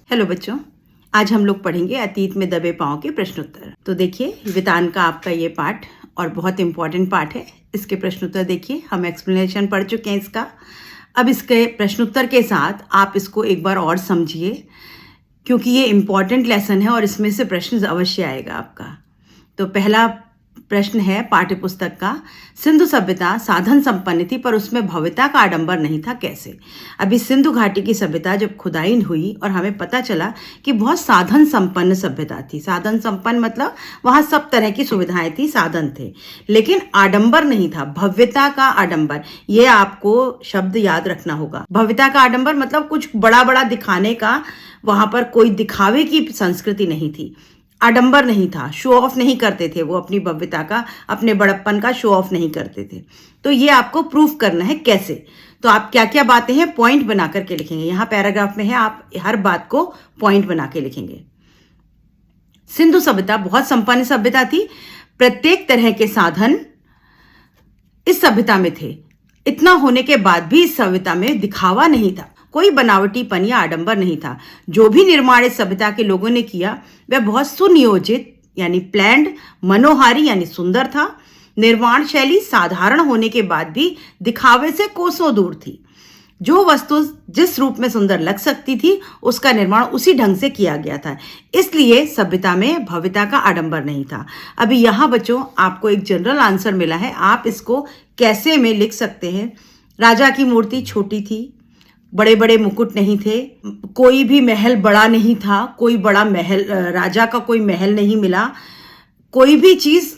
Hello बच्चों, आज हम लोग पढ़ेंगे अतीत में दबे पांव के प्रश्नोत्तर। तो देखिए, वितान का आपका ये पाठ और बहुत इंपॉर्टेंट पाठ है। इसके प्रश्नोत्तर देखिए, हम एक्सप्लेनेशन पढ़ चुके हैं इसका। अब इसके प्रश्नोत्तर के साथ आप इसको एक बार और समझिए, क्योंकि ये इंपॉर्टेंट लेसन है और इसमें से प्रश्न अवश्य आएगा आपका। तो पहला प्रश्न है पाठ्य पुस्तक का, सिंधु सभ्यता साधन संपन्न थी पर उसमें भव्यता का आडंबर नहीं था, कैसे? अभी सिंधु घाटी की सभ्यता जब खुदाई हुई और हमें पता चला कि बहुत साधन संपन्न सभ्यता थी। साधन संपन्न मतलब वहां सब तरह की सुविधाएं थी, साधन थे, लेकिन आडंबर नहीं था। भव्यता का आडंबर, ये आपको शब्द याद रखना होगा। भव्यता का आडंबर मतलब कुछ बड़ा बड़ा दिखाने का, वहां पर कोई दिखावे की संस्कृति नहीं थी। आडंबर नहीं था, शो ऑफ नहीं करते थे वो, अपनी भव्यता का, अपने बड़प्पन का शो ऑफ नहीं करते थे। तो ये आपको प्रूफ करना है कैसे। तो आप क्या क्या बातें हैं पॉइंट बना करके लिखेंगे। यहां पैराग्राफ में है, आप हर बात को पॉइंट बना के लिखेंगे। सिंधु सभ्यता बहुत संपन्न सभ्यता थी, प्रत्येक तरह के साधन इस सभ्यता में थे। इतना होने के बाद भी इस सभ्यता में दिखावा नहीं था, कोई बनावटीपन या आडंबर नहीं था। जो भी निर्माण इस सभ्यता के लोगों ने किया वह बहुत सुनियोजित यानी प्लान्ड, मनोहारी यानी सुंदर था। निर्माण शैली साधारण होने के बाद भी दिखावे से कोसों दूर थी। जो वस्तु जिस रूप में सुंदर लग सकती थी उसका निर्माण उसी ढंग से किया गया था, इसलिए सभ्यता में भव्यता का आडंबर नहीं था। अभी यहाँ बच्चों आपको एक जनरल आंसर मिला है, आप इसको कैसे में लिख सकते हैं। राजा की मूर्ति छोटी थी, बड़े बड़े मुकुट नहीं थे, कोई भी महल बड़ा नहीं था, कोई बड़ा महल, राजा का कोई महल नहीं मिला, कोई भी चीज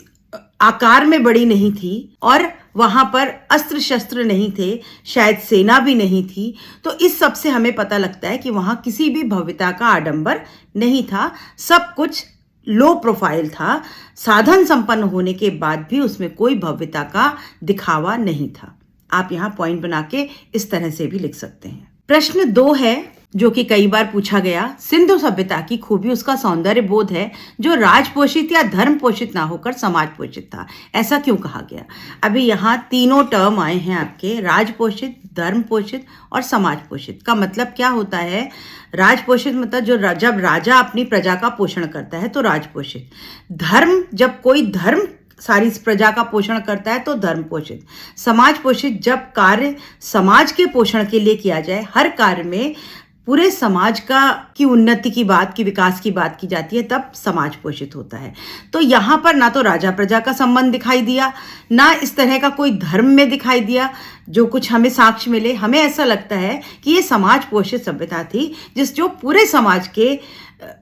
आकार में बड़ी नहीं थी, और वहां पर अस्त्र शस्त्र नहीं थे, शायद सेना भी नहीं थी। तो इस सब से हमें पता लगता है कि वहां किसी भी भव्यता का आडंबर नहीं था, सब कुछ लो प्रोफाइल था। साधन संपन्न होने के बाद भी उसमें कोई भव्यता का दिखावा नहीं था। आप यहाँ पॉइंट बना के इस तरह से भी लिख सकते हैं। प्रश्न 2 है जो कि कई बार पूछा गया, सिंधु सभ्यता की खूबी उसका सौंदर्य बोध है जो राजपोषित या धर्म पोषित ना होकर समाज पोषित था, ऐसा क्यों कहा गया? अभी यहाँ तीनों टर्म आए हैं आपके, राजपोषित, धर्म पोषित और समाज पोषित। का मतलब क्या होता है? राजपोषित मतलब जब राजा अपनी प्रजा का पोषण करता है तो राजपोषित। धर्म, जब कोई धर्म सारी प्रजा का पोषण करता है तो धर्म पोषित। समाज पोषित, जब कार्य समाज के पोषण के लिए किया जाए, हर कार्य में पूरे समाज की उन्नति की बात की, विकास की बात की जाती है, तब समाज पोषित होता है। तो यहाँ पर ना तो राजा प्रजा का संबंध दिखाई दिया, ना इस तरह का कोई धर्म में दिखाई दिया। जो कुछ हमें साक्ष्य मिले, हमें ऐसा लगता है कि ये समाज पोषित सभ्यता थी, जो पूरे समाज के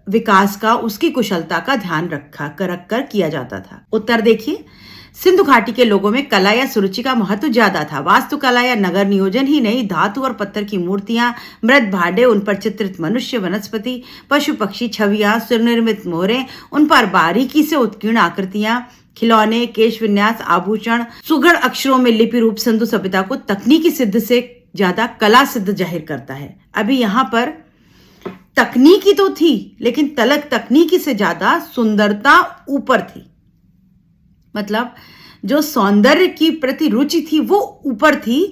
विकास का, उसकी कुशलता का ध्यान रख कर किया जाता था। उत्तर देखिए, सिंधु घाटी के लोगों में कला या सुरुचि का महत्व ज्यादा था। वास्तुकला या नगर नियोजन ही नहीं, धातु और पत्थर की मूर्तियां, मृत भांडे, उन पर चित्रित मनुष्य, वनस्पति, पशु पक्षी, छवियां, सुनिर्मित मोहरें, उन पर बारीकी से उत्कीर्ण आकृतियां, खिलौने, केश विन्यास, आभूषण, सुगढ़ अक्षरों में लिपि रूप सिंधु सभ्यता को तकनीकी सिद्ध से ज्यादा कला सिद्ध जाहिर करता है। अभी यहाँ पर तकनीकी तो थी, लेकिन तकनीकी से ज्यादा सुंदरता ऊपर थी। मतलब जो सौंदर्य की प्रति रुचि थी वो ऊपर थी,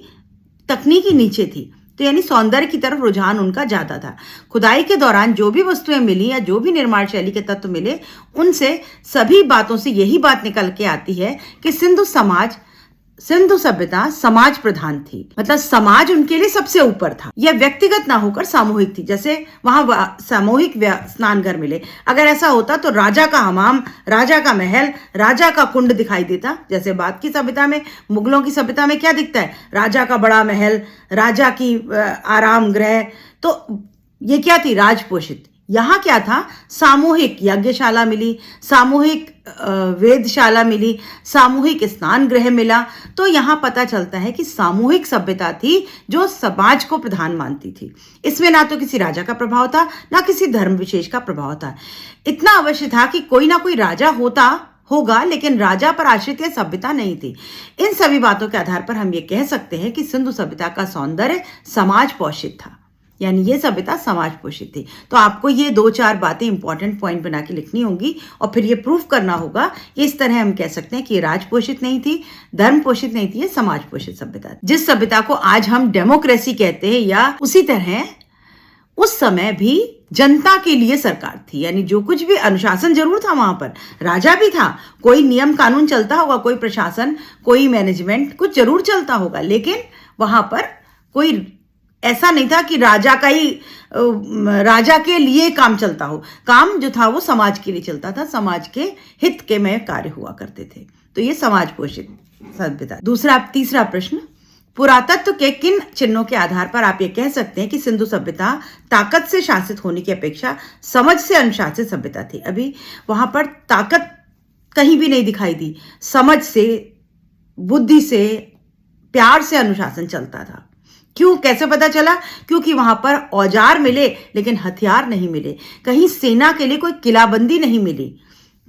तकनीकी नीचे थी। तो यानी सौंदर्य की तरफ रुझान उनका ज्यादा था। खुदाई के दौरान जो भी वस्तुएं मिली या जो भी निर्माण शैली के तत्व मिले, उनसे सभी बातों से यही बात निकल के आती है कि सिंधु सभ्यता समाज प्रधान थी। मतलब समाज उनके लिए सबसे ऊपर था। यह व्यक्तिगत ना होकर सामूहिक थी। जैसे वहां सामूहिक स्नानघर मिले, अगर ऐसा होता तो राजा का हमाम, राजा का महल, राजा का कुंड दिखाई देता। जैसे बाद की सभ्यता में, मुगलों की सभ्यता में क्या दिखता है? राजा का बड़ा महल, राजा की आराम गृह। तो ये क्या थी? राजपोषित। यहाँ क्या था? सामूहिक यज्ञशाला मिली, सामूहिक वेदशाला मिली, सामूहिक स्नान गृह मिला। तो यहाँ पता चलता है कि सामूहिक सभ्यता थी जो समाज को प्रधान मानती थी। इसमें ना तो किसी राजा का प्रभाव था, ना किसी धर्म विशेष का प्रभाव था। इतना अवश्य था कि कोई ना कोई राजा होगा, लेकिन राजा पर आश्रित यह सभ्यता नहीं थी। इन सभी बातों के आधार पर हम ये कह सकते हैं कि सिंधु सभ्यता का सौंदर्य समाज पोषित था, यानी ये सभ्यता समाज पोषित थी। तो आपको ये 2-4 बातें इंपॉर्टेंट पॉइंट बना के लिखनी होंगी और फिर ये प्रूफ करना होगा कि इस तरह हम कह सकते हैं कि ये राज पोषित नहीं थी, धर्म पोषित नहीं थी, ये समाज पोषित सभ्यता। जिस सभ्यता को आज हम डेमोक्रेसी कहते हैं या उसी तरह उस समय भी जनता के लिए सरकार थी, यानी जो कुछ भी अनुशासन जरूर था वहां पर, राजा भी था, कोई नियम कानून चलता होगा, कोई प्रशासन, कोई मैनेजमेंट कुछ जरूर चलता होगा, लेकिन वहां पर कोई ऐसा नहीं था कि राजा का ही राजा के लिए काम चलता हो। काम जो था वो समाज के लिए चलता था, समाज के हित के में कार्य हुआ करते थे। तो ये समाज पोषित सभ्यता। तीसरा प्रश्न, पुरातत्व के किन चिन्हों के आधार पर आप ये कह सकते हैं कि सिंधु सभ्यता ताकत से शासित होने की अपेक्षा समझ से अनुशासित सभ्यता थी? अभी वहां पर ताकत कहीं भी नहीं दिखाई दी, समझ से, बुद्धि से, प्यार से अनुशासन चलता था। क्यों, कैसे पता चला? क्योंकि वहां पर औजार मिले लेकिन हथियार नहीं मिले, कहीं सेना के लिए कोई किलाबंदी नहीं मिली,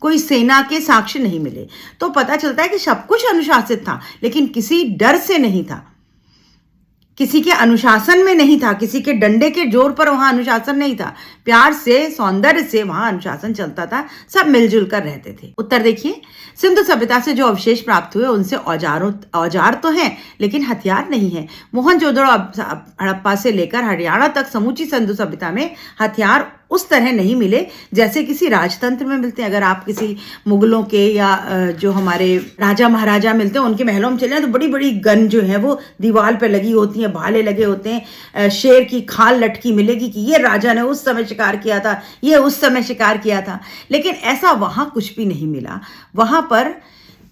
कोई सेना के साक्ष्य नहीं मिले। तो पता चलता है कि सब कुछ अनुशासित था, लेकिन किसी डर से नहीं था, किसी के अनुशासन में नहीं था, किसी के डंडे के जोर पर वहां अनुशासन नहीं था। प्यार से, सौंदर्य से वहां अनुशासन चलता था, सब मिलजुल कर रहते थे। उत्तर देखिए, सिंधु सभ्यता से जो अवशेष प्राप्त हुए उनसे औजार तो हैं लेकिन हथियार नहीं है। मोहनजोदड़ो हड़प्पा से लेकर हरियाणा तक समूची सिंधु सभ्यता में हथियार उस तरह नहीं मिले जैसे किसी राजतंत्र में मिलते हैं। अगर आप किसी मुगलों के या जो हमारे राजा महाराजा मिलते हैं उनके महलों में चले जाएं तो बड़ी बड़ी गन जो है वो दीवार पे लगी होती हैं, भाले लगे होते हैं, शेर की खाल लटकी मिलेगी कि ये राजा ने उस समय शिकार किया था, ये उस समय शिकार किया था। लेकिन ऐसा वहां कुछ भी नहीं मिला। वहां पर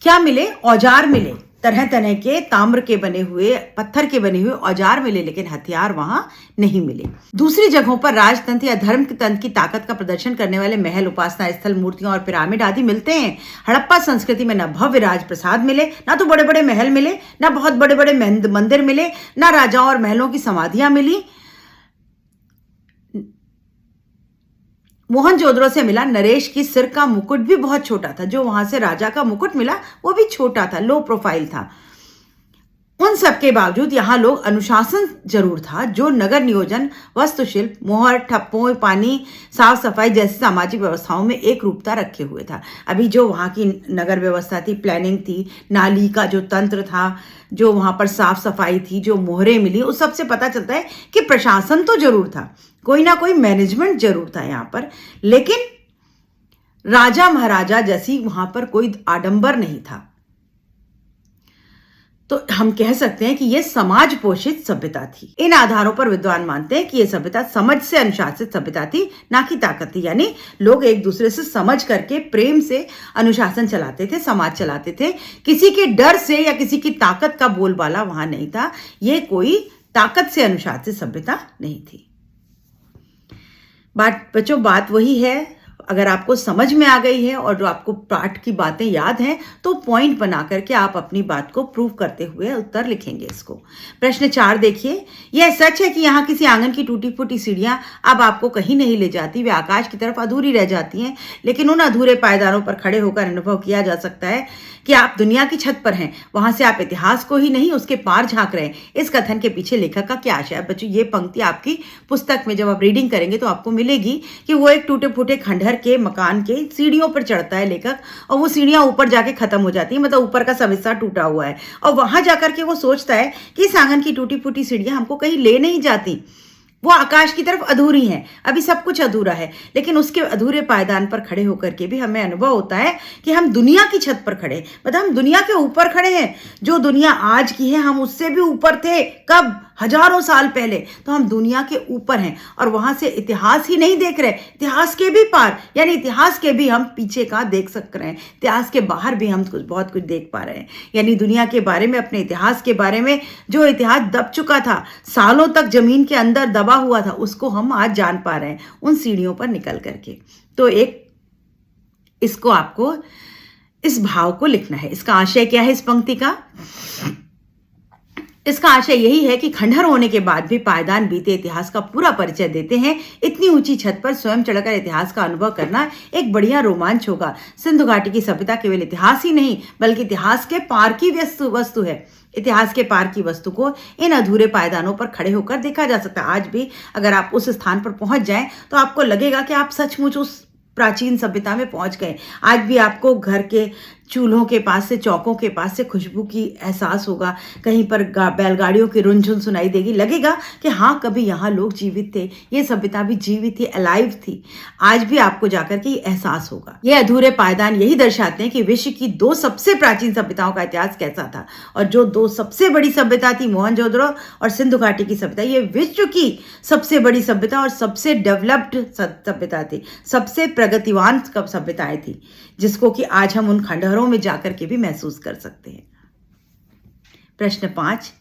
क्या मिले? औजार मिले, तरह तरह के ताम्र के बने हुए, पत्थर के बने हुए औजार मिले, लेकिन हथियार वहां नहीं मिले। दूसरी जगहों पर राजतंत्र या धर्म तंत्र की ताकत का प्रदर्शन करने वाले महल, उपासना स्थल, मूर्तियां और पिरामिड आदि मिलते हैं। हड़प्पा संस्कृति में न भव्य राजप्रसाद मिले, ना तो बड़े बड़े महल मिले, ना बहुत बड़े बड़े मंदिर मिले, ना राजाओं और महलों की समाधियां मिली। मोहनजोदड़ो से मिला नरेश की सिर का मुकुट भी बहुत छोटा था। जो वहां से राजा का मुकुट मिला वो भी छोटा था, लो प्रोफाइल था। उन सब के बावजूद यहाँ लोग अनुशासन जरूर था, जो नगर नियोजन, वास्तुशिल्प, मोहर, ठप्पों, पानी, साफ सफाई जैसी सामाजिक व्यवस्थाओं में एक रूपता रखे हुए था। अभी जो वहाँ की नगर व्यवस्था थी, प्लानिंग थी, नाली का जो तंत्र था, जो वहां पर साफ सफाई थी, जो मोहरें मिली, उस सब से पता चलता है कि प्रशासन तो जरूर था, कोई ना कोई मैनेजमेंट जरूर था यहाँ पर, लेकिन राजा महाराजा जैसी वहां पर कोई आडंबर नहीं था। तो हम कह सकते हैं कि यह समाज पोषित सभ्यता थी। इन आधारों पर विद्वान मानते हैं कि यह सभ्यता समझ से अनुशासित सभ्यता थी, ना कि ताकत थी। यानी लोग एक दूसरे से समझ करके प्रेम से अनुशासन चलाते थे, समाज चलाते थे। किसी के डर से या किसी की ताकत का बोलबाला वहां नहीं था। यह कोई ताकत से अनुशासित सभ्यता नहीं थी। बच्चों, बात वही है। अगर आपको समझ में आ गई है और जो आपको पाठ की बातें याद हैं तो पॉइंट बना करके आप अपनी बात को प्रूव करते हुए उत्तर लिखेंगे इसको। प्रश्न 4 देखिए, यह सच है कि यहाँ किसी आंगन की टूटी फूटी सीढ़ियां अब आपको कहीं नहीं ले जाती, वे आकाश की तरफ अधूरी रह जाती हैं, लेकिन उन अधूरे पायदानों पर खड़े होकर अनुभव किया जा सकता है कि आप दुनिया की छत पर हैं। वहां से आप इतिहास को ही नहीं उसके पार झांक रहे हैं। इस कथन के पीछे लेखक का क्या आशय है? बच्चों, ये पंक्ति आपकी पुस्तक में जब आप रीडिंग करेंगे तो आपको मिलेगी कि वो एक टूटे फूटे खंडहर के मकान के सीढ़ियों पर चढ़ता है लेखक, और वो सीढ़ियां ऊपर जाके खत्म हो जाती है, मतलब ऊपर का सब हिस्सा टूटा हुआ है, और वहां जाकर के वो सोचता है कि इस आंगन की टूटी फूटी सीढ़ियां हमको कहीं ले नहीं जाती, वो आकाश की तरफ अधूरी है, अभी सब कुछ अधूरा है। लेकिन उसके अधूरे पायदान पर खड़े होकर के भी हमें अनुभव होता है कि हम दुनिया की छत पर खड़े, मतलब हम दुनिया के ऊपर खड़े हैं। जो दुनिया आज की है हम उससे भी ऊपर थे। कब? हजारों साल पहले। तो हम दुनिया के ऊपर हैं और वहां से इतिहास ही नहीं देख रहे, इतिहास के भी पार, यानी इतिहास के भी हम पीछे का देख सक रहे हैं, इतिहास के बाहर भी हम बहुत कुछ देख पा रहे हैं। यानी दुनिया के बारे में, अपने इतिहास के बारे में, जो इतिहास दब चुका था, सालों तक जमीन के अंदर दबा हुआ था, उसको हम आज जान पा रहे हैं उन सीढ़ियों पर निकल करके। तो इसको आपको, इस भाव को लिखना है। इसका आशय क्या है इस पंक्ति का? इसका आशय यही है कि खंडहर होने के बाद भी पायदान बीते इतिहास का पूरा परिचय देते हैं। इतनी ऊंची छत पर स्वयं चढ़कर इतिहास का अनुभव करना एक बढ़िया रोमांच होगा। सिंधु घाटी की सभ्यता केवल इतिहास ही नहीं बल्कि इतिहास के पार की वस्तु है। इतिहास के पार की वस्तु को इन अधूरे पायदानों पर खड़े होकर देखा जा सकता है। आज भी अगर आप उस स्थान पर पहुंच जाएं तो आपको लगेगा कि आप सचमुच उस प्राचीन सभ्यता में पहुंच गए। आज भी आपको घर के चूल्हों के पास से, चौकों के पास से खुशबू की एहसास होगा, कहीं पर बैलगाड़ियों की रुनझुन सुनाई देगी, लगेगा कि हाँ कभी यहाँ लोग जीवित थे, ये सभ्यता भी जीवित थी, अलाइव थी। आज भी आपको जाकर के एहसास होगा। ये अधूरे पायदान यही दर्शाते हैं कि विश्व की 2 सबसे प्राचीन सभ्यताओं का इतिहास कैसा था, और जो 2 सबसे बड़ी सभ्यता थी मोहनजोदड़ो और सिंधु घाटी की सभ्यता, ये विश्व की सबसे बड़ी सभ्यता और सबसे डेवलप्ड सभ्यता थी, सबसे प्रगतिवान सभ्यताएं थी, जिसको कि आज हम उन खंडहरों में जाकर के भी महसूस कर सकते हैं। प्रश्न 5,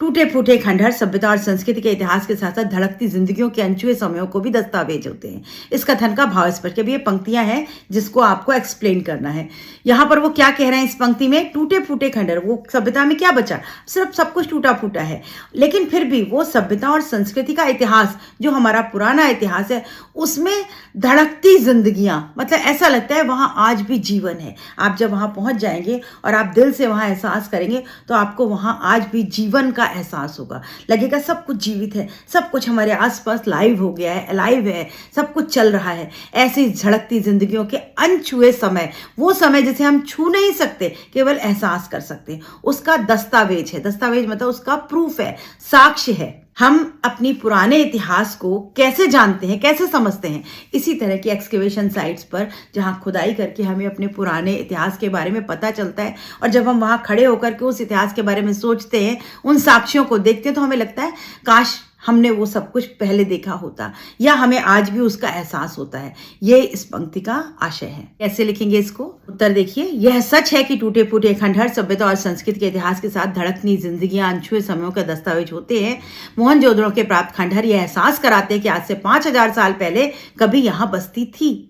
टूटे फूटे खंडहर सभ्यता और संस्कृति के इतिहास के साथ साथ धड़कती जिंदगियों के अनछुए समयों को भी दस्तावेज होते हैं। इस कथन का भाव स्पष्ट है। ये पंक्तियां हैं जिसको आपको एक्सप्लेन करना है। यहाँ पर वो क्या कह रहे हैं इस पंक्ति में, टूटे फूटे खंडहर, वो सभ्यता में क्या बचा, सिर्फ सब कुछ टूटा फूटा है, लेकिन फिर भी वो सभ्यता और संस्कृति का इतिहास जो हमारा पुराना इतिहास है उसमें धड़कती जिंदगियां, मतलब ऐसा लगता है वहां आज भी जीवन है। आप जब वहां पहुंच जाएंगे और आप दिल से वहां एहसास करेंगे तो आपको वहां आज भी जीवन का एहसास होगा, लगेगा सब कुछ जीवित है, सब कुछ हमारे आसपास लाइव हो गया है, अलाइव है, सब कुछ चल रहा है। ऐसी झड़कती जिंदगियों के अनछुए समय, वो समय जिसे हम छू नहीं सकते, केवल एहसास कर सकते हैं, उसका दस्तावेज है। दस्तावेज मतलब उसका प्रूफ है, साक्ष्य है। हम अपनी पुराने इतिहास को कैसे जानते हैं, कैसे समझते हैं, इसी तरह की एक्सकेवेशन साइट्स पर जहां खुदाई करके हमें अपने पुराने इतिहास के बारे में पता चलता है, और जब हम वहां खड़े होकर के उस इतिहास के बारे में सोचते हैं, उन साक्ष्यों को देखते हैं, तो हमें लगता है काश हमने वो सब कुछ पहले देखा होता, या हमें आज भी उसका एहसास होता है। ये इस पंक्ति का आशय है। कैसे लिखेंगे इसको? उत्तर देखिए, यह सच है कि टूटे फूटे खंडहर सभ्यता और संस्कृति के इतिहास के साथ धड़कती जिंदगियां अनछुए समयों का दस्तावेज होते हैं। मोहनजोदड़ो के प्राप्त खंडहर यह एहसास कराते हैं कि आज से 5000 साल पहले कभी यहाँ बस्ती थी।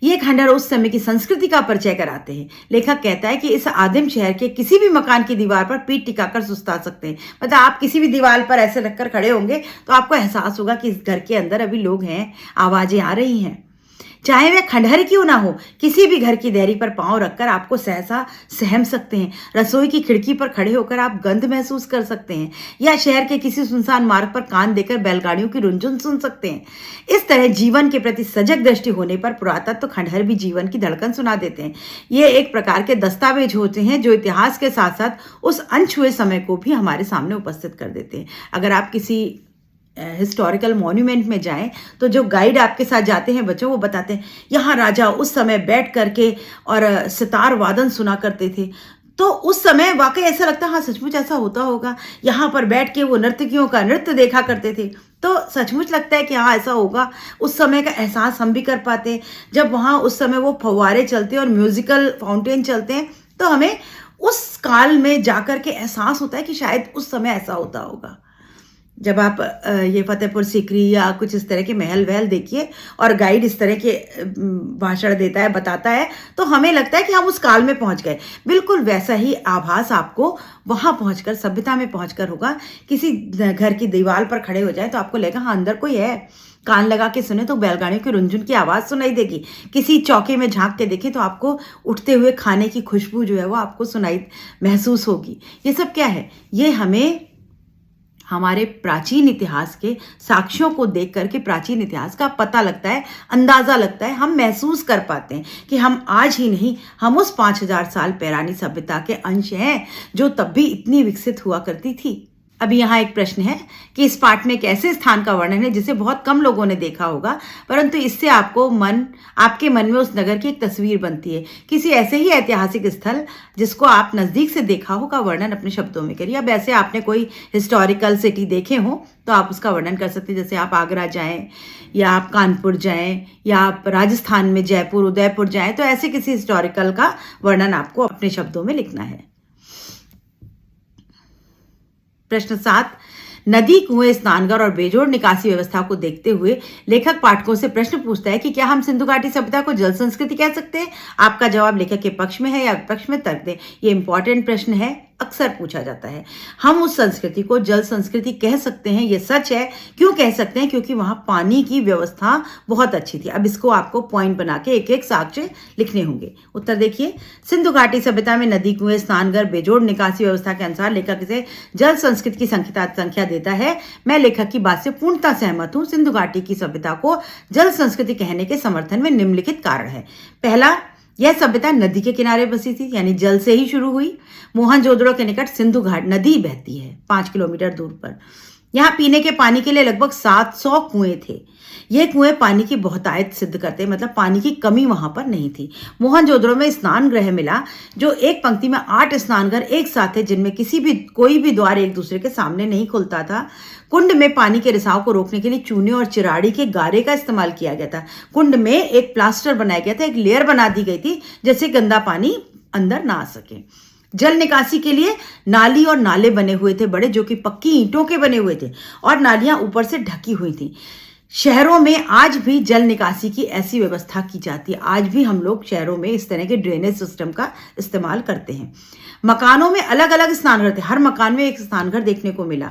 ये खंडहर उस समय की संस्कृति का परिचय कराते हैं। लेखक कहता है कि इस आदिम शहर के किसी भी मकान की दीवार पर पीठ टिकाकर सुस्ता सकते हैं। मतलब आप किसी भी दीवार पर ऐसे रखकर खड़े होंगे तो आपको एहसास होगा कि इस घर के अंदर अभी लोग हैं, आवाजें आ रही हैं। चाहे वह खंडहर क्यों ना हो, किसी भी घर की देहरी पर पांव रखकर आपको सहसा सहम सकते हैं। रसोई की खिड़की पर खड़े होकर आप गंध महसूस कर सकते हैं, या शहर के किसी सुनसान मार्ग पर कान देकर बैलगाड़ियों की रुनझुन सुन सकते हैं। इस तरह जीवन के प्रति सजग दृष्टि होने पर पुरातत्व खंडहर भी जीवन की धड़कन सुना देते हैं। ये एक प्रकार के दस्तावेज होते हैं जो इतिहास के साथ साथ उस अनछुए समय को भी हमारे सामने उपस्थित कर देते हैं। अगर आप किसी हिस्टोरिकल मॉन्यूमेंट में जाएं तो जो गाइड आपके साथ जाते हैं बच्चों, वो बताते हैं यहाँ राजा उस समय बैठ करके और सितार वादन सुना करते थे। तो उस समय वाकई ऐसा लगता है हाँ सचमुच ऐसा होता होगा। यहाँ पर बैठ के वो नर्तकियों का नृत्य देखा करते थे, तो सचमुच लगता है कि हाँ ऐसा होगा। उस समय का एहसास हम भी कर पाते हैं। जब वहाँ उस समय वो फव्वारे चलते हैं और म्यूजिकल फाउंटेन चलते हैं, तो हमें उस काल में जाकर के एहसास होता है कि शायद उस समय ऐसा होता होगा। जब आप ये फतेहपुर सीकरी या कुछ इस तरह के महल वहल देखिए और गाइड इस तरह के भाषण देता है, बताता है, तो हमें लगता है कि हम उस काल में पहुंच गए। बिल्कुल वैसा ही आभास आपको वहां पहुंचकर, सभ्यता में पहुंचकर होगा। किसी घर की दीवार पर खड़े हो जाए तो आपको लगेगा हाँ अंदर कोई है। कान लगा के सुने तो बैलगाड़ियों की रुनझुन की आवाज़ सुनाई देगी। किसी चौके में झांक के देखें तो आपको उठते हुए खाने की खुशबू जो है वो आपको सुनाई महसूस होगी। ये सब क्या है? ये हमें हमारे प्राचीन इतिहास के साक्ष्यों को देख करके प्राचीन इतिहास का पता लगता है, अंदाजा लगता है, हम महसूस कर पाते हैं कि हम आज ही नहीं, हम उस 5000 साल पुरानी सभ्यता के अंश हैं जो तब भी इतनी विकसित हुआ करती थी। अभी यहाँ एक प्रश्न है कि इस पाठ में एक ऐसे स्थान का वर्णन है जिसे बहुत कम लोगों ने देखा होगा, परंतु इससे आपके मन में उस नगर की एक तस्वीर बनती है। किसी ऐसे ही ऐतिहासिक स्थल जिसको आप नजदीक से देखा हो का वर्णन अपने शब्दों में करिए। अब ऐसे आपने कोई हिस्टोरिकल सिटी देखे हो तो आप उसका वर्णन कर सकते हैं। जैसे आप आगरा जाएं, या आप कानपुर जाएं, या आप राजस्थान में जयपुर, उदयपुर जाएं, तो ऐसे किसी हिस्टोरिकल का वर्णन आपको अपने शब्दों में लिखना है। प्रश्न 7, नदी, कुएं, स्नानघर और बेजोड़ निकासी व्यवस्था को देखते हुए लेखक पाठकों से प्रश्न पूछता है कि क्या हम सिंधु घाटी सभ्यता को जल संस्कृति कह सकते हैं? आपका जवाब लेखक के पक्ष में है या विपक्ष में तर्क दें। ये इंपॉर्टेंट प्रश्न है, अक्सर पूछा जाता है। हम उस संस्कृति को जल संस्कृति कह सकते हैं, ये सच है। क्यों कह सकते हैं? क्योंकि वहां पानी की व्यवस्था बहुत अच्छी थी। अब इसको आपको पॉइंट बना के एक एक साक्ष्य लिखने होंगे। उत्तर देखिए, सिंधु घाटी सभ्यता में नदी, कुएं, स्नानघर, बेजोड़ निकासी व्यवस्था के अनुसार लेखक इसे जल संस्कृति की संख्या देता है। मैं लेखक की बात से पूर्णतः सहमत हूं। सिंधु घाटी की सभ्यता को जल संस्कृति कहने के समर्थन में निम्नलिखित कारण है। पहला, यह सभ्यता नदी के किनारे बसी थी, यानी जल से ही शुरू हुई। मोहनजोदड़ो के निकट सिंधु घाट नदी बहती है 5 किलोमीटर दूर पर। यहाँ पीने के पानी के लिए लगभग 700 कुएं थे। ये कुएं पानी की बहुतायत सिद्ध करते, मतलब पानी की कमी वहां पर नहीं थी। मोहनजोदड़ो में स्नान गृह मिला, जो एक पंक्ति में 8 स्नानघर एक साथ थे, जिनमें कोई भी द्वार एक दूसरे के सामने नहीं खुलता था। कुंड में पानी के रिसाव को रोकने के लिए चूने और चिराड़ी के गारे का इस्तेमाल किया गया था। कुंड में एक प्लास्टर बनाया गया था, एक लेयर बना दी गई थी, जिससे गंदा पानी अंदर ना आ सके। जल निकासी के लिए नाली और नाले बने हुए थे बड़े, जो कि पक्की ईंटों के बने हुए थे, और नालियां ऊपर से ढकी हुई थी। शहरों में आज भी जल निकासी की ऐसी व्यवस्था की जाती है। आज भी हम लोग शहरों में इस तरह के ड्रेनेज सिस्टम का इस्तेमाल करते हैं। मकानों में अलग अलग स्नानघर थे, हर मकान में एक स्नानघर देखने को मिला।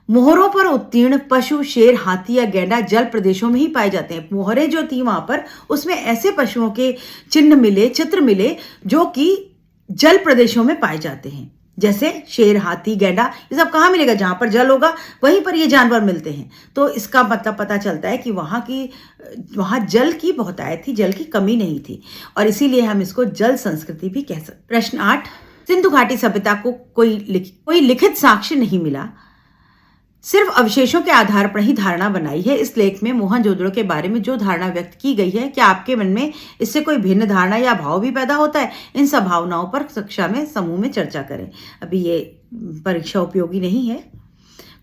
मोहरों पर उत्तीर्ण पशु शेर, हाथी या गैंडा जल प्रदेशों में ही पाए जाते हैं। मोहरें जो थी वहां पर, उसमें ऐसे पशुओं के चित्र मिले जो कि जल प्रदेशों में पाए जाते हैं, जैसे शेर, हाथी, गैंडा। ये सब कहाँ मिलेगा? जहां पर जल होगा वहीं पर ये जानवर मिलते हैं। तो इसका मतलब पता चलता है कि वहां जल की बहुतायत थी, जल की कमी नहीं थी, और इसीलिए हम इसको जल संस्कृति भी कह सकते। प्रश्न 8, सिंधु घाटी सभ्यता को कोई लिखित साक्ष्य नहीं मिला, सिर्फ अवशेषों के आधार पर ही धारणा बनाई है। इस लेख में मोहनजोदड़ो के बारे में जो धारणा व्यक्त की गई है, क्या आपके मन में इससे कोई भिन्न धारणा या भाव भी पैदा होता है? इन सब भावनाओं पर कक्षा में समूह में चर्चा करें। अभी ये परीक्षा उपयोगी नहीं है।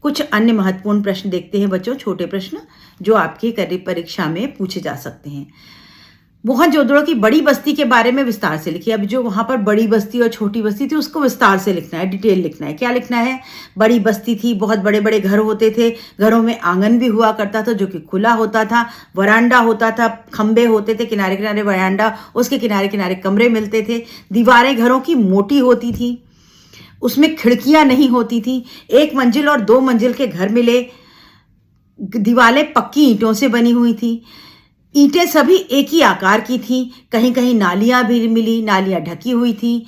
कुछ अन्य महत्वपूर्ण प्रश्न देखते हैं बच्चों, छोटे प्रश्न जो आपकी परीक्षा में पूछे जा सकते हैं। मोहनजोदड़ो की बड़ी बस्ती के बारे में विस्तार से लिखिए। अब जो वहां पर बड़ी बस्ती और छोटी बस्ती थी, उसको विस्तार से लिखना है, डिटेल लिखना है। क्या लिखना है? बड़ी बस्ती थी, बहुत बड़े बड़े घर होते थे, घरों में आंगन भी हुआ करता था जो कि खुला होता था, वरांडा होता था, खंबे होते थे, किनारे किनारे वरांडा, उसके किनारे किनारे कमरे मिलते थे। दीवारें घरों की मोटी होती थी, उसमें खिड़कियां नहीं होती थी। 1 मंजिल और 2 मंजिल के घर मिले। दीवारें पक्की ईंटों से बनी हुई थी। ईंटें सभी एक ही आकार की थी। कहीं कहीं नालियां भी मिली, नालियां ढकी हुई थी।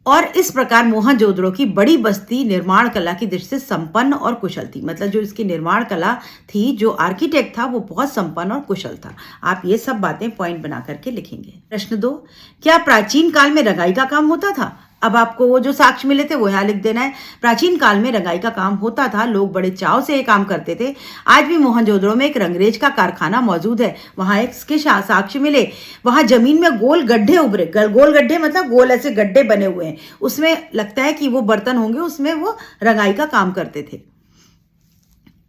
और इस प्रकार मोहनजोदड़ो की बड़ी बस्ती निर्माण कला की दृष्टि से संपन्न और कुशल थी। मतलब जो इसकी निर्माण कला थी, जो आर्किटेक्ट था, वो बहुत संपन्न और कुशल था। आप ये सब बातें पॉइंट बना करके लिखेंगे। प्रश्न 2, क्या प्राचीन काल में रंगाई का काम होता था? अब आपको वो जो साक्ष्य मिले थे वो यहाँ लिख देना है। प्राचीन काल में रंगाई का काम होता था, लोग बड़े चाव से ये काम करते थे। आज भी मोहनजोदड़ो में एक रंगरेज का कारखाना मौजूद है, वहां इसके साक्ष्य मिले। वहां जमीन में गोल गड्ढे उभरे, गोल गड्ढे मतलब गोल ऐसे गड्ढे बने हुए हैं, उसमें लगता है कि वो बर्तन होंगे, उसमें वो रंगाई का काम करते थे।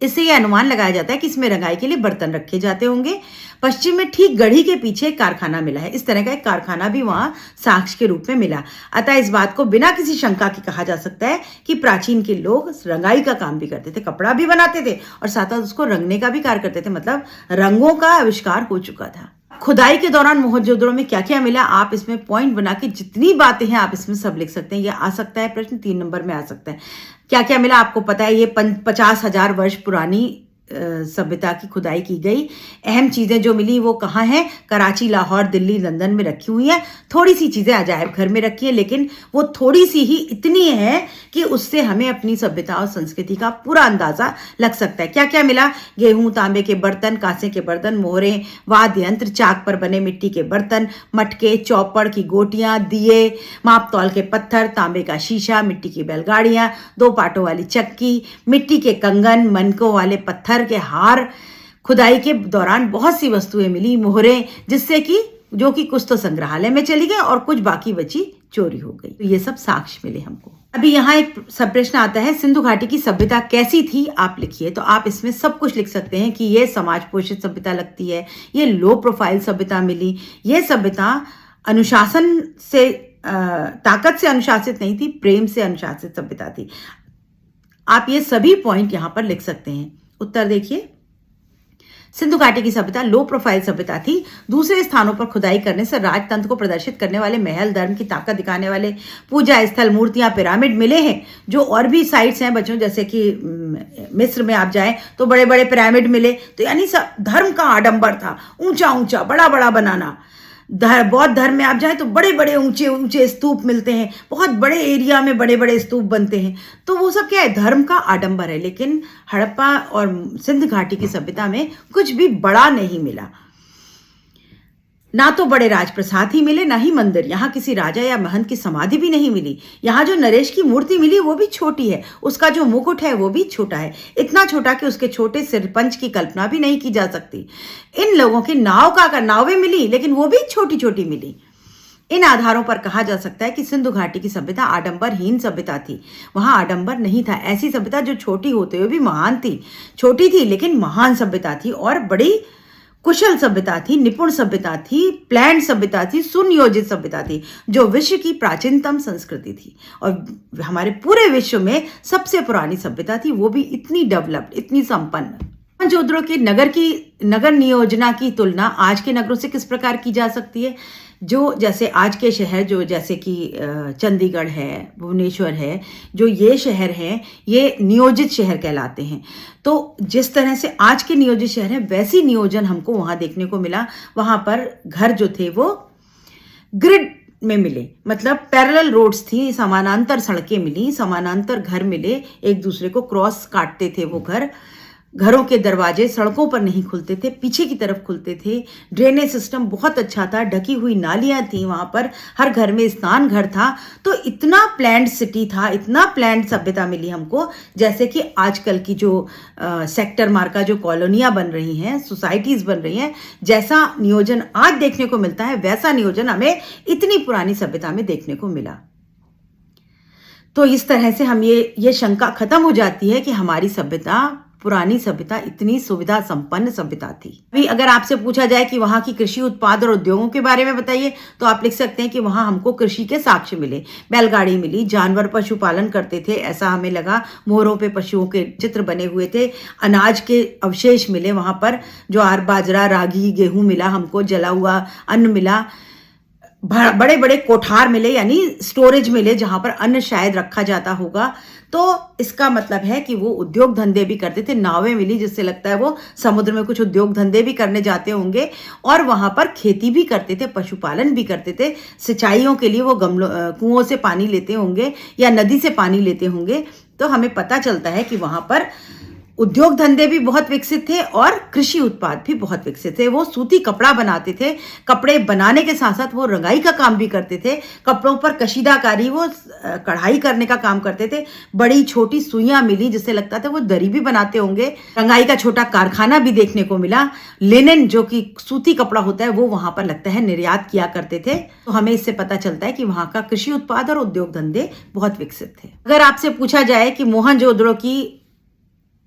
इससे यह अनुमान लगाया जाता है कि इसमें रंगाई के लिए बर्तन रखे जाते होंगे। पश्चिम में ठीक गढ़ी के पीछे एक कारखाना मिला है। इस तरह का एक कारखाना भी वहां साक्ष्य के रूप में मिला। अतः इस बात को बिना किसी शंका के कहा जा सकता है कि प्राचीन के लोग रंगाई का काम भी करते थे, कपड़ा भी बनाते थे और साथ साथ उसको रंगने का भी कार्य करते थे, मतलब रंगों का आविष्कार हो चुका था। खुदाई के दौरान मोहनजोदड़ो में क्या क्या मिला, आप इसमें पॉइंट बना के जितनी बातें हैं आप इसमें सब लिख सकते हैं। यह आ सकता है प्रश्न 3 नंबर में आ सकता है। क्या क्या मिला आपको पता है। ये 50,000 वर्ष पुरानी सभ्यता की खुदाई की गई। अहम चीजें जो मिली वो कहाँ हैं? कराची, लाहौर, दिल्ली, लंदन में रखी हुई हैं। थोड़ी सी चीजें अजायब घर में रखी है, लेकिन वो थोड़ी सी ही इतनी है कि उससे हमें अपनी सभ्यता और संस्कृति का पूरा अंदाजा लग सकता है। क्या क्या मिला? गेहूं, तांबे के बर्तन, कांसे के बर्तन, मोहरें, वाद्य यंत्र, चाक पर बने मिट्टी के बर्तन, मटके, चौपड़ की गोटियां, दिए, माप तौल के पत्थर, तांबे का शीशा, मिट्टी की बैलगाड़ियां, 2 पाटों वाली चक्की, मिट्टी के कंगन, मनकों वाले पत्थर के हार। खुदाई के दौरान बहुत सी वस्तुएं मिली, मोहरें, जिससे कि जो कि कुछ तो संग्रहालय में चली गई और कुछ बाकी बची चोरी हो गई। तो ये सब साक्ष्य मिले हमको। अभी यहाँ एक सब प्रश्न आता है, सिंधु घाटी की सभ्यता कैसी थी? आप लिखिए। तो आप इसमें सब कुछ लिख सकते हैं कि ये समाज पोषित सभ्यता लगती है, ये लो प्रोफाइल सभ्यता मिली, ये सभ्यता अनुशासन से ताकत से अनुशासित नहीं थी, प्रेम से अनुशासित सभ्यता थी। आप ये सभी पॉइंट यहाँ पर लिख सकते हैं। उत्तर देखिए, सिंधु घाटी की सभ्यता लो प्रोफाइल सभ्यता थी। दूसरे स्थानों पर खुदाई करने से राजतंत्र को प्रदर्शित करने वाले महल, धर्म की ताकत दिखाने वाले पूजा स्थल, मूर्तियां, पिरामिड मिले हैं। जो और भी साइट्स हैं बच्चों, जैसे कि मिस्र में आप जाएं तो बड़े बड़े पिरामिड मिले। तो यानी सब धर्म का आडंबर था, ऊंचा ऊंचा बड़ा बड़ा बनाना। बौद्ध धर्म में आप जाएं तो बड़े बड़े ऊंचे ऊंचे स्तूप मिलते हैं, बहुत बड़े एरिया में बड़े बड़े स्तूप बनते हैं। तो वो सब क्या है? धर्म का आडंबर है। लेकिन हड़प्पा और सिंध घाटी की सभ्यता में कुछ भी बड़ा नहीं मिला। ना तो बड़े राजप्रसाद ही मिले, ना ही मंदिर। यहाँ किसी राजा या महंत की समाधि भी नहीं मिली। यहाँ जो नरेश की मूर्ति मिली वो भी छोटी है, उसका जो मुकुट है वो भी छोटा है, इतना छोटा कि उसके छोटे सिरपंच की कल्पना भी नहीं की जा सकती। इन लोगों की नावें मिली, लेकिन वो भी छोटी छोटी मिली। इन आधारों पर कहा जा सकता है कि सिंधु घाटी की सभ्यता आडंबरहीन सभ्यता थी। वहां आडंबर नहीं था। ऐसी सभ्यता जो छोटी होते हुए भी महान थी, छोटी थी लेकिन महान सभ्यता थी, और बड़ी कुशल सभ्यता थी, निपुण सभ्यता थी, प्लान्ड सभ्यता थी, सुनियोजित सभ्यता थी, जो विश्व की प्राचीनतम संस्कृति थी और हमारे पूरे विश्व में सबसे पुरानी सभ्यता थी, वो भी इतनी डेवलप्ड, इतनी संपन्न। मोहनजोदड़ो के नगर नियोजना की तुलना आज के नगरों से किस प्रकार की जा सकती है? जो जैसे आज के शहर, जो जैसे कि चंडीगढ़ है, भुवनेश्वर है, जो ये शहर हैं, ये नियोजित शहर कहलाते हैं। तो जिस तरह से आज के नियोजित शहर हैं, वैसी नियोजन हमको वहाँ देखने को मिला। वहाँ पर घर जो थे वो ग्रिड में मिले, मतलब पैरेलल रोड्स थी, समानांतर सड़कें मिली, समानांतर घर मिले, एक दूसरे को क्रॉस काटते थे वो घर। घरों के दरवाजे सड़कों पर नहीं खुलते थे, पीछे की तरफ खुलते थे। ड्रेनेज सिस्टम बहुत अच्छा था, ढकी हुई नालियां थी वहां पर, हर घर में स्नान घर था। तो इतना प्लान्ड सिटी था, इतना प्लान्ड सभ्यता मिली हमको, जैसे कि आजकल की जो सेक्टर मार्का जो कॉलोनियां बन रही हैं, सोसाइटीज बन रही हैं, जैसा नियोजन आज देखने को मिलता है, वैसा नियोजन हमें इतनी पुरानी सभ्यता में देखने को मिला। तो इस तरह से हम ये शंका खत्म हो जाती है कि हमारी सभ्यता, पुरानी सभ्यता इतनी सुविधा संपन्न सभ्यता थी। अभी अगर आपसे पूछा जाए कि वहां की कृषि उत्पाद और उद्योगों के बारे में बताइए, तो आप लिख सकते हैं कि वहां हमको कृषि के साक्ष्य मिले, बैलगाड़ी मिली, जानवर पशुपालन करते थे ऐसा हमें लगा, मोहरों पे पशुओं के चित्र बने हुए थे, अनाज के अवशेष मिले वहां पर, ज्वार बाजरा रागी गेहूं मिला हमको, जला हुआ अन्न मिला, बड़े बड़े कोठार मिले यानी स्टोरेज मिले जहां पर अन्न शायद रखा जाता होगा। तो इसका मतलब है कि वो उद्योग धंधे भी करते थे। नावें मिली जिससे लगता है वो समुद्र में कुछ उद्योग धंधे भी करने जाते होंगे, और वहां पर खेती भी करते थे, पशुपालन भी करते थे, सिंचाइयों के लिए वो कुओं से पानी लेते होंगे या नदी से पानी लेते होंगे। तो हमें पता चलता है कि वहां पर उद्योग धंधे भी बहुत विकसित थे और कृषि उत्पाद भी बहुत विकसित थे। वो सूती कपड़ा बनाते थे, कपड़े बनाने के साथ साथ वो रंगाई का काम भी करते थे, कपड़ों पर कशीदाकारी, वो कढ़ाई करने का काम करते थे। बड़ी छोटी सुइयां मिली जिससे लगता था वो दरी भी बनाते होंगे। रंगाई का छोटा कारखाना भी देखने को मिला। लिनेन जो कि सूती कपड़ा होता है वो वहां पर लगता है निर्यात किया करते थे। तो हमें इससे पता चलता है कि वहां का कृषि उत्पाद और उद्योग धंधे बहुत विकसित थे। अगर आपसे पूछा जाए कि मोहनजोदड़ो की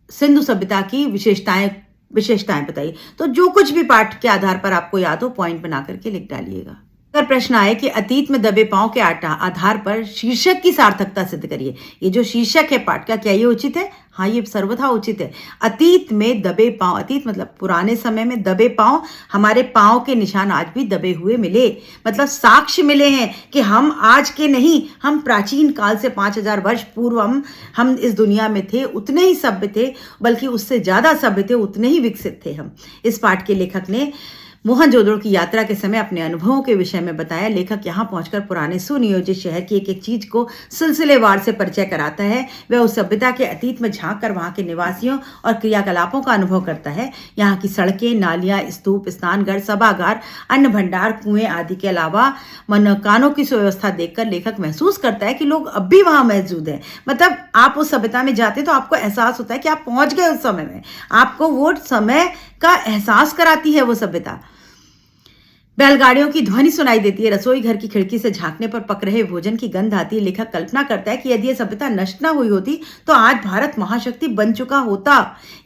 सिंधु सभ्यता की विशेषताएं बताइए, तो जो कुछ भी पाठ के आधार पर आपको याद हो पॉइंट बना करके लिख डालिएगा। अगर प्रश्न आए कि अतीत में दबे पांव के आधार पर शीर्षक की सार्थकता सिद्ध करिए, ये जो शीर्षक है पाठ का, क्या ये उचित है? हाँ, ये सर्वथा उचित है। अतीत में दबे पांव, अतीत मतलब पुराने समय में दबे पांव, हमारे पांव के निशान आज भी दबे हुए मिले, मतलब साक्ष्य मिले हैं कि हम आज के नहीं, हम प्राचीन काल से 5000 वर्ष पूर्व हम इस दुनिया में थे, उतने ही सभ्य थे, बल्कि उससे ज्यादा सभ्य थे, उतने ही विकसित थे हम। इस पाठ के लेखक ने मोहनजोदड़ो की यात्रा के समय अपने अनुभवों के विषय में बताया। लेखक यहाँ पहुंचकर पुराने सुनियोजित शहर की एक एक चीज को सिलसिलेवार से परिचय कराता है। वह उस सभ्यता के अतीत में झांक कर वहां के निवासियों और क्रियाकलापों का अनुभव करता है। यहाँ की सड़कें, नालियां, स्तूप, स्नानघर, सभागार, अन्न भंडार, कुएं आदि के अलावा मनोकानों की सुव्यवस्था देखकर लेखक महसूस करता है कि लोग अब भी वहां मौजूद हैं। मतलब आप उस सभ्यता में जाते तो आपको एहसास होता है कि आप पहुंच गए उस समय में, आपको वो समय का एहसास कराती है वो सभ्यता। बैलगाड़ियों की ध्वनि सुनाई देती है, रसोई घर की खिड़की से झांकने पर पक रहे भोजन की गंध आती है। लेखक कल्पना करता है कि यदि यह सभ्यता नष्ट न हुई होती तो आज भारत महाशक्ति बन चुका होता।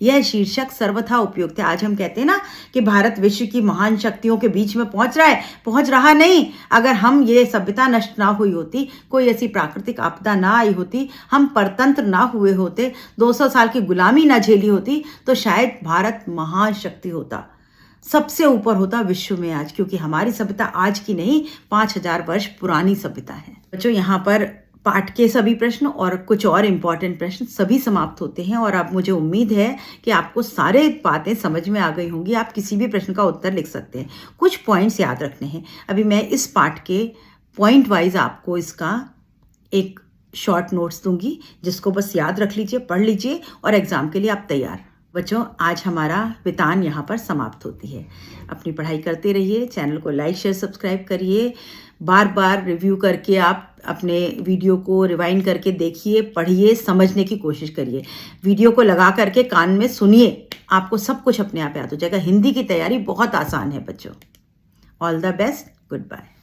यह शीर्षक सर्वथा उपयुक्त है। आज हम कहते हैं ना कि भारत विश्व की महान शक्तियों के बीच में पहुंच रहा है, पहुंच रहा नहीं। अगर हम ये सभ्यता नष्ट ना हुई होती, कोई ऐसी प्राकृतिक आपदा ना आई होती, हम परतंत्र ना हुए होते, 200 साल की गुलामी ना झेली होती, तो शायद भारत महान शक्ति होता, सबसे ऊपर होता विश्व में आज, क्योंकि हमारी सभ्यता आज की नहीं 5000 वर्ष पुरानी सभ्यता है। बच्चों, यहाँ पर पाठ के सभी प्रश्न और कुछ और इम्पोर्टेंट प्रश्न सभी समाप्त होते हैं और अब मुझे उम्मीद है कि आपको सारे बातें समझ में आ गई होंगी। आप किसी भी प्रश्न का उत्तर लिख सकते हैं। कुछ पॉइंट्स याद रखने हैं। अभी मैं इस पाठ के पॉइंट वाइज आपको इसका एक शॉर्ट नोट्स दूंगी, जिसको बस याद रख लीजिए, पढ़ लीजिए और एग्जाम के लिए आप तैयार बच्चों, आज हमारा वितान यहाँ पर समाप्त होती है। अपनी पढ़ाई करते रहिए, चैनल को लाइक शेयर सब्सक्राइब करिए, बार बार रिव्यू करके आप अपने वीडियो को रिवाइंड करके देखिए, पढ़िए, समझने की कोशिश करिए। वीडियो को लगा करके कान में सुनिए, आपको सब कुछ अपने आप याद हो जाएगा। हिंदी की तैयारी बहुत आसान है बच्चों। All the best, good bye.